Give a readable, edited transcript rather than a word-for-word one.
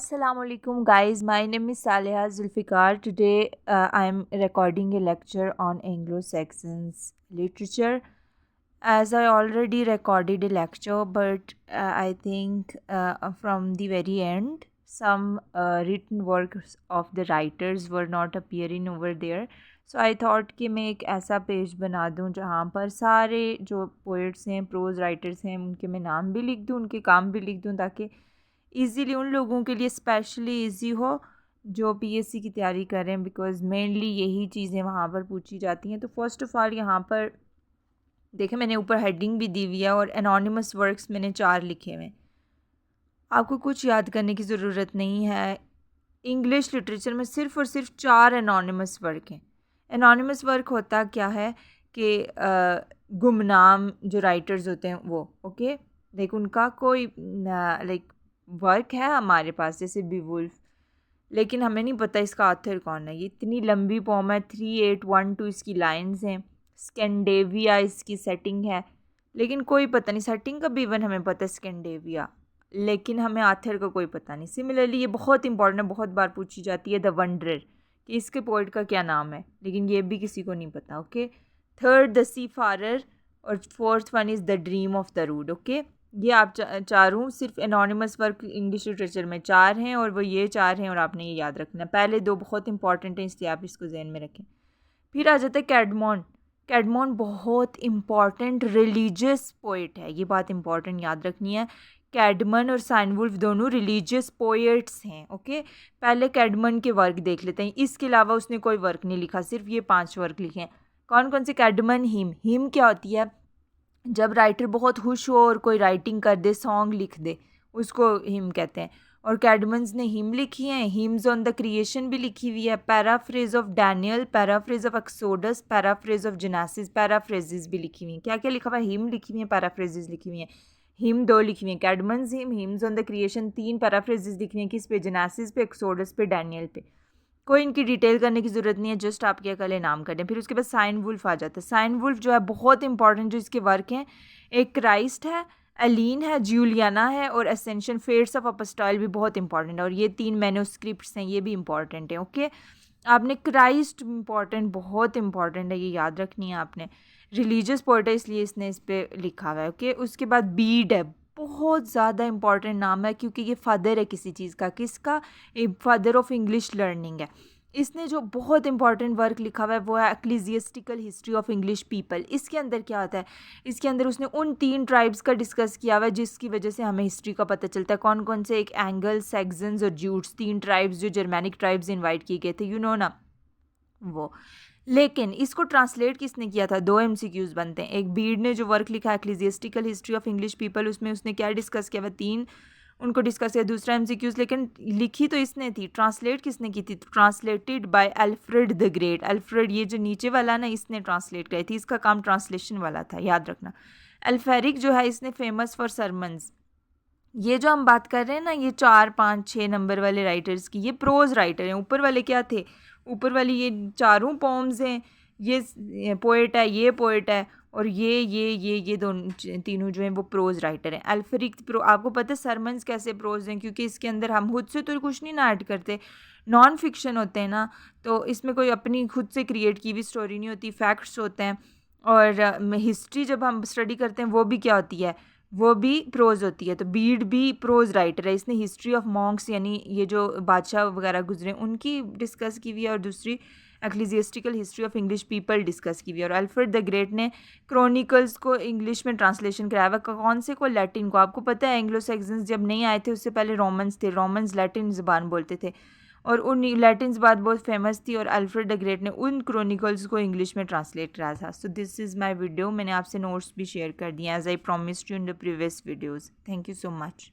Assalamu alaikum guys, my name is Saleha Zulfikar. Today I am recording a lecture on Anglo-Saxons literature. As I already recorded a lecture, but I think from the very end some written works of the writers were not appearing over there. So I thought कि मैं एक ऐसा page बना दूं जहाँ पर सारे जो पोइट्स हैं, प्रोज राइटर्स हैं, उनके मैं नाम भी लिख दूं, उनके काम भी लिख दूं, ताकि इजीली उन लोगों के लिए स्पेशली इजी हो जो पीएससी की तैयारी कर रहे हैं, बिकॉज मेनली यही चीज़ें वहाँ पर पूछी जाती हैं। तो फर्स्ट ऑफ़ ऑल यहाँ पर देखें, मैंने ऊपर हेडिंग भी दी हुई है और एनोनिमस वर्क्स मैंने 4 लिखे हुए हैं। आपको कुछ याद करने की ज़रूरत नहीं है। इंग्लिश लिटरेचर में सिर्फ़ और सिर्फ 4 एनोनिमस वर्क हैं। एनोनिमस वर्क होता क्या है कि गुमनाम जो राइटर्स होते हैं वो, ओके, लाइक उनका कोई लाइक वर्क है हमारे पास, जैसे बीवुल्फ, लेकिन हमें नहीं पता इसका ऑथर कौन है। ये इतनी लंबी पोम है, 3812 इसकी लाइंस हैं। स्कैंडेविया इसकी सेटिंग है, लेकिन कोई पता नहीं सेटिंग का भी। इवन हमें पता है स्कैंडेविया, लेकिन हमें आथर का कोई पता नहीं। सिमिलरली ये बहुत इंपॉर्टेंट है, बहुत बार पूछी जाती है द वंडरर, कि इसके पोइट का क्या नाम है, लेकिन ये भी किसी को नहीं पता। Okay, third the sea farer और fourth one is the dream of the rude. Okay, ये आप चारों सिर्फ एनोनिमस वर्क इंग्लिश लिटरेचर में 4 हैं और वो ये 4 हैं, और आपने ये याद रखना। पहले 2 बहुत इंपॉर्टेंट हैं, इसलिए आप इसको जहन में रखें। फिर आ जाता है कैडमोन। कैडमोन बहुत इंपॉर्टेंट रिलीजियस पोइट है, ये बात इंपॉर्टेंट याद रखनी है। कैडमन और साइनवुल्फ दोनों रिलीजियस पोएट्स हैं। ओके, पहले कैडमन के वर्क देख लेते हैं। इसके अलावा उसने कोई वर्क नहीं लिखा, सिर्फ ये 5 वर्क लिखे हैं। कौन कौन से? कैडमन हिम क्या होती है? जब राइटर बहुत खुश हो और कोई राइटिंग कर दे, सॉन्ग लिख दे, उसको हिम कहते हैं। और कैडमन्स ने हिम लिखी हैं। हिम्स ऑन द क्रिएशन भी लिखी हुई है, paraphrase of Daniel, paraphrase of Exodus, paraphrase of Genesis, paraphrases भी लिखी हुई हैं। क्या क्या लिखा हुआ है? हिम लिखी हुई है, पैराफ्रेजेस लिखी हुई हैं। हिम 2 लिखी हुई हैं, Caedmon's hymn, hymns on the creation 3, paraphrases लिखी हुई हैं। किस पे? जेनेसिस पे, एक्सोडस पे, डैनियल पे। कोई इनकी डिटेल करने की ज़रूरत नहीं है, जस्ट आप क्या करें, नाम कर दें। फिर उसके बाद साइन वुल्फ आ जाता है। साइन वुल्फ जो है बहुत इंपॉर्टेंट, जो इसके वर्क हैं, एक क्राइस्ट है, एलीन है, जूलियाना है, और एसेंशन फेट्स ऑफ अपस्टाइल भी बहुत इंपॉर्टेंट है। और ये 3 मैन्युस्क्रिप्ट्स हैं, ये भी इंपॉर्टेंट है। ओके, आपने क्राइस्ट इंपॉर्टेंट, बहुत इंपॉर्टेंट है, ये याद रखनी है आपने। रिलीजियस पोएट है, इसलिए इसने इस पर लिखा हुआ है। ओके, उसके बाद बीड है, बहुत ज़्यादा इंपॉर्टेंट नाम है, क्योंकि ये फादर है किसी चीज़ का। किसका? एक फादर ऑफ इंग्लिश लर्निंग है। इसने जो बहुत इंपॉर्टेंट वर्क लिखा हुआ है वो है एक्लीजियस्टिकल हिस्ट्री ऑफ इंग्लिश पीपल। इसके अंदर क्या होता है? इसके अंदर उसने उन 3 ट्राइब्स का डिस्कस किया हुआ है जिसकी वजह से हमें हिस्ट्री का पता चलता है। कौन कौन से? एक एंगल, सैक्सन्स और ज्यूट्स, 3 ट्राइब्स जो जर्मैनिक ट्राइब्स इन्वाइट किए गए थे, यू नो ना वो। लेकिन इसको ट्रांसलेट किसने किया था? 2 एमसीक्यूज बनते हैं। एक बीड ने जो वर्क लिखा है एक्लीजियस्टिकल हिस्ट्री ऑफ इंग्लिश पीपल, उसमें उसने क्या डिस्कस किया हुआ? 3 उनको डिस्कस किया। दूसरा एमसीक्यूज, लेकिन लिखी तो इसने थी, ट्रांसलेट किसने की थी? Translated bye Alfred the great. Alfred, ये जो नीचे वाला ना, इसने ट्रांसलेट करी थी, इसका काम ट्रांसलेशन वाला था, याद रखना। अल्फेरिक जो है, इसने फेमस फॉर सरमन्स। ये जो हम बात कर रहे हैं ना, ये 4 5 6 नंबर वाले राइटर्स की, ये प्रोज राइटर हैं। ऊपर वाले क्या थे? ऊपर वाली ये चारों पोम्स हैं, ये पोएट है, ये पोएट है, और ये दोनों तीनों जो हैं वो प्रोज राइटर हैं। अल्फ्रिक आपको पता है सरमन्स कैसे प्रोज हैं? क्योंकि इसके अंदर हम खुद से तो कुछ नहीं ना ऐड करते, नॉन फिक्शन होते हैं ना, तो इसमें कोई अपनी खुद से क्रिएट की हुई स्टोरी नहीं होती, फैक्ट्स होते हैं। और हिस्ट्री जब हम स्टडी करते हैं वो भी क्या होती है? वो भी प्रोज होती है। तो बीड भी प्रोज राइटर है, इसने हिस्ट्री ऑफ मॉन्क्स, यानी ये जो बादशाह वगैरह गुजरे उनकी डिस्कस की हुई है, और दूसरी ecclesiastical history of English people discuss की हुई है। और अल्फ्रेड द ग्रेट ने क्रॉनिकल्स को इंग्लिश में ट्रांसलेशन कराया हुआ। कौन से को? लैटिन को। आपको पता है एंग्लो सैक्सन्स जब नहीं आए थे, उससे पहले रोमन्स थे, रोमन्स लैटिन ज़बान बोलते थे, और उन लैटिन ज़बान बहुत फेमस थी, और अल्फ्रेड द ग्रेट ने उन क्रॉनिकल्स को इंग्लिश में ट्रांसलेट कराया था। So this is my video. मैंने आपसे नोट्स भी शेयर कर दिए as I promised you in the previous videos. Thank you so much.